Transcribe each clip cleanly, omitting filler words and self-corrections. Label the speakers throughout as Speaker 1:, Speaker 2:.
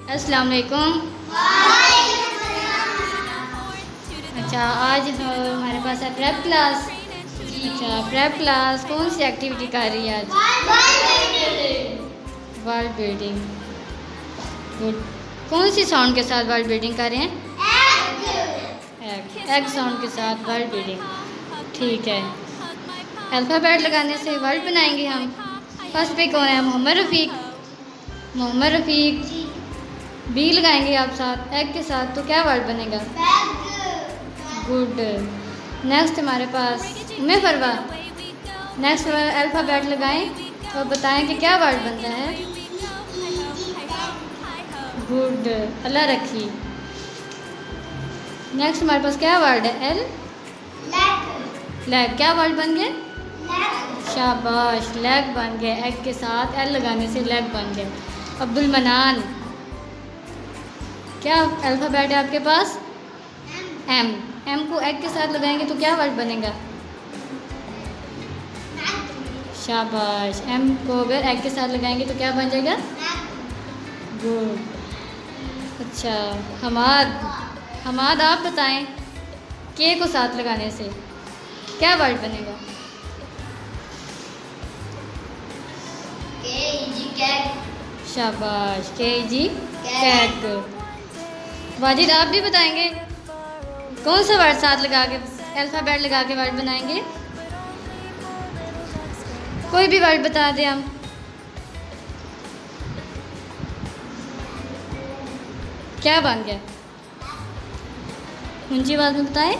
Speaker 1: अस्सलाम वालेकुम। अच्छा, आज हमारे पास है प्रेप क्लास। अच्छा, प्रेप क्लास कौन सी एक्टिविटी कर रही है आज? World building. गुड। कौन सी साउंड के साथ वर्ल्ड बिल्डिंग कर रहे हैं? एग साउंड के साथ वर्ल्ड बिल्डिंग। ठीक है। अल्फ़ाबेट लगाने से वर्ड बनाएंगे हम। फर्स्ट पे कौन है? मोहम्मद रफ़ीक। मोहम्मद रफ़ीक। बी लगाएंगे आप साथ एग के साथ, तो क्या वर्ड बनेगा? गुड। नेक्स्ट हमारे पास उम्मे फरवा। नेक्स्ट अल्फ़ाबेट लगाएं और बताएं कि क्या वर्ड बनता है? गुड। अल्लाह रखी। नेक्स्ट हमारे पास क्या वर्ड है? एल। लेग। क्या वर्ड बन गया? शाबाश, लेग बन गया। एग के साथ एल लगाने से लेग बन गया। अब्दुल मनान। क्या अल्फ़ाबेट है आपके पास? एम। एम को एग के साथ लगाएंगे तो क्या वर्ड बनेगा? शाबाश। एम को अगर एग के साथ लगाएंगे तो क्या बन जाएगा? गुड। अच्छा, हमाद। हमाद आप बताएं, के को साथ लगाने से क्या वर्ड बनेगा? शाबाश, के जी कैट। वाजिद आप भी बताएंगे कौन सा वर्ड साथ लगा के अल्फ़ाबेट लगा के वर्ड बनाएंगे? कोई भी वर्ड बता दें हम। क्या बन गया? ऊंची आवाज़ में बताएं।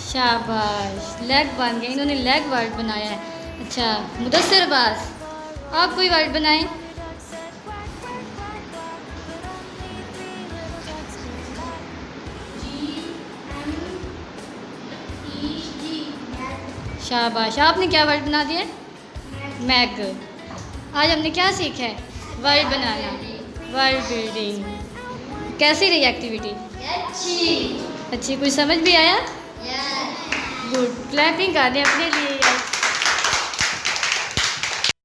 Speaker 1: शाबाश, लेग बन गया। इन्होंने लेग वर्ड बनाया है। अच्छा, मुदस्सिर अब्बास आप कोई वर्ड बनाएं। शाबाश, आपने क्या वर्ड बना दिया? मैग। आज हमने क्या सीखा है? वर्ड बनाना, वर्ड बिल्डिंग। कैसी रही एक्टिविटी? अच्छी। कुछ समझ भी आया? गुड। क्लैपिंग कर दें अपने लिए।